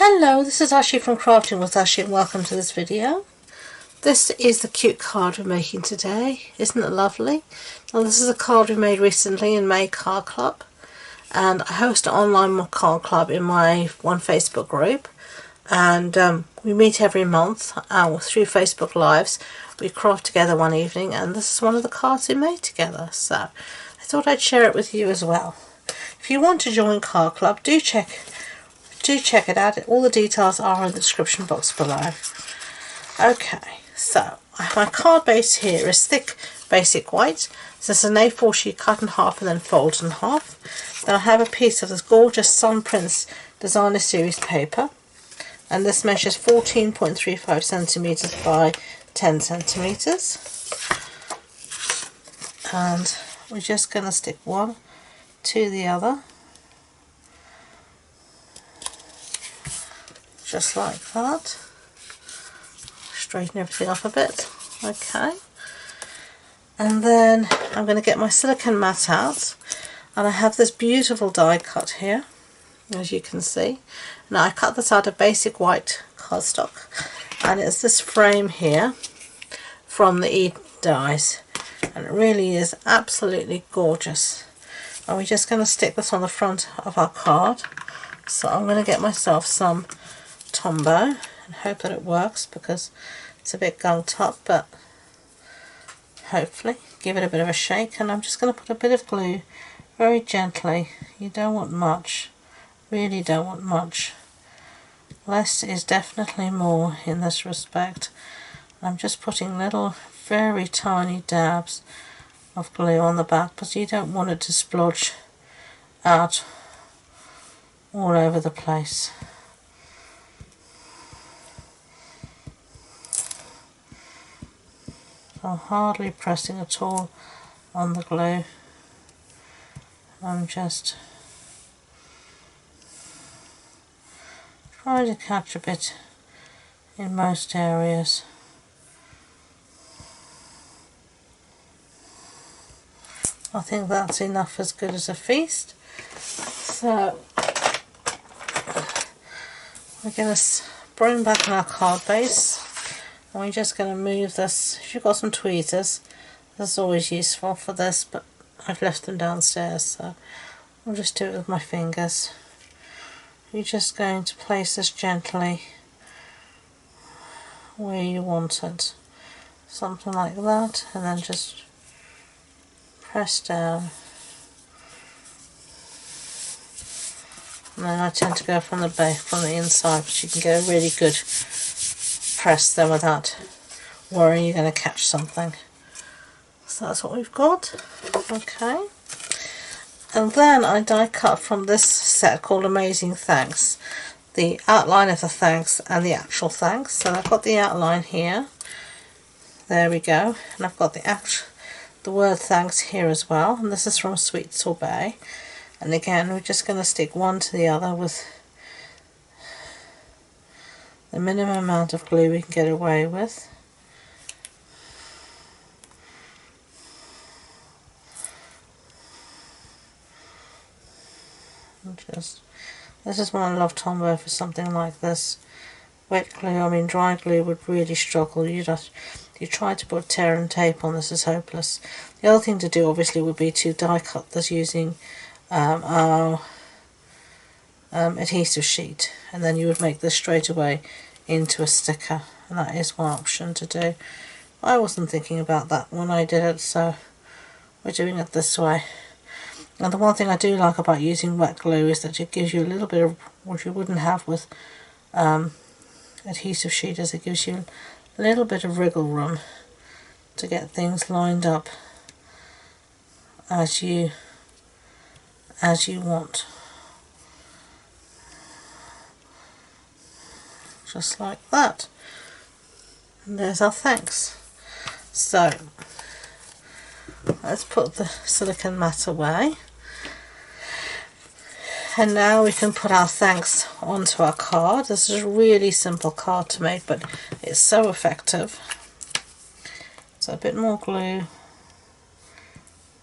Hello, this is Ashee from Crafting with Ashee and welcome to this video. This is the cute card we're making today. Isn't it lovely? Now this is a card we made recently in May Card Club, and I host an online card club in my one Facebook group, and we meet every month through Facebook Lives. We craft together one evening, and this is one of the cards we made together, so I thought I'd share it with you as well. If you want to join Card Club, do check it out. All the details are in the description box below. Okay, so my card base here is thick basic white. So this is an A4 sheet cut in half and then folded in half. Then I have a piece of this gorgeous Sun Prince Designer Series paper, and this measures 14.35 centimeters by 10 centimeters. And we're just going to stick one to the other, just like that. Straighten everything up a bit. Okay, and then I'm going to get my silicone mat out, and I have this beautiful die cut here, as you can see. Now I cut this out of basic white cardstock, and it's this frame here from the Eden dies, and it really is absolutely gorgeous. And we're just going to stick this on the front of our card. So I'm going to get myself some Tombow and hope that it works, because it's a bit gunked up, but hopefully. Give it a bit of a shake, and I'm just going to put a bit of glue very gently. You don't want much, really don't want much. Less is definitely more in this respect. I'm just putting little very tiny dabs of glue on the back, because you don't want it to splodge out all over the place. I'm hardly pressing at all on the glue. I'm just trying to catch a bit in most areas. I think that's enough, as good as a feast. So we're going to bring back our card base, and we're just going to move this. If you've got some tweezers, that's always useful for this, but I've left them downstairs, so I'll just do it with my fingers. You're just going to place this gently where you want it, something like that, and then just press down. And then I tend to go from the back, from the inside, but you can get a really good press there without worrying you're going to catch something. So that's what we've got. Okay, and then I die cut from this set called Amazing Thanks, the outline of the thanks and the actual thanks. So I've got the outline here, there we go, and I've got the word thanks here as well, and this is from Sweet Sorbet. And again, we're just going to stick one to the other with the minimum amount of glue we can get away with. This is when I love Tombow for something like this. Wet glue, I mean dry glue would really struggle. You try to put tear and tape on, this is hopeless. The other thing to do obviously would be to die cut this using our adhesive sheet, and then you would make this straight away into a sticker, and that is one option to do. I wasn't thinking about that when I did it, so we're doing it this way. And the one thing I do like about using wet glue is that it gives you a little bit of what you wouldn't have with adhesive sheet, is it gives you a little bit of wriggle room to get things lined up as you want. Just like that. And there's our thanks. So let's put the silicone mat away, and now we can put our thanks onto our card. This is a really simple card to make, but it's so effective. So a bit more glue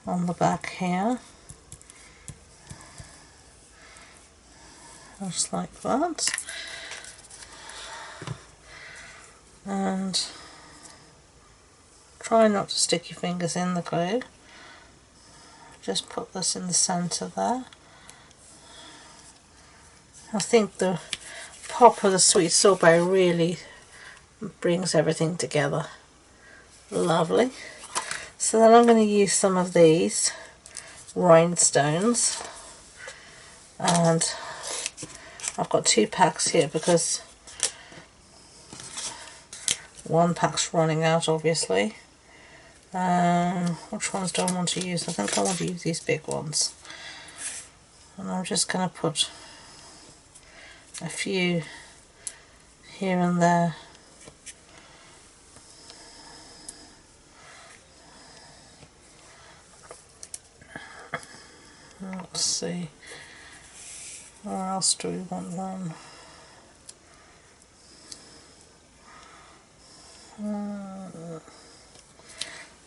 on the back here, just like that. And try not to stick your fingers in the glue. Just put this in the centre there. I think the pop of the sweet sorbet really brings everything together. Lovely. So then I'm going to use some of these rhinestones, and I've got 2 packs here because one pack's running out, obviously. Which ones do I want to use? I think I want to use these big ones, and I'm just going to put a few here and there. Let's see, where else do we want one?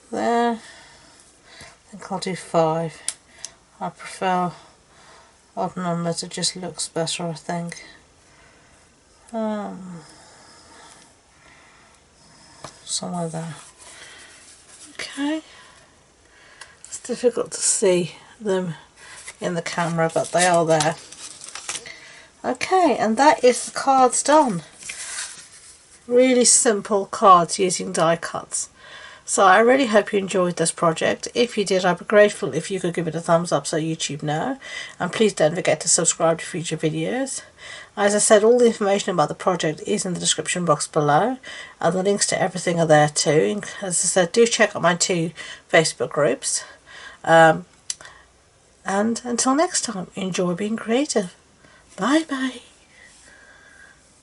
There. I think I'll do 5. I prefer odd numbers, it just looks better, I think. Somewhere there. Okay. It's difficult to see them in the camera, but they are there. Okay, and that is the cards done. Really simple cards using die cuts. So I really hope you enjoyed this project. If you did, I'd be grateful if you could give it a thumbs up so YouTube know. And please don't forget to subscribe to future videos. As I said, all the information about the project is in the description box below, and the links to everything are there too. As I said, do check out my 2 Facebook groups. And until next time, enjoy being creative. Bye bye.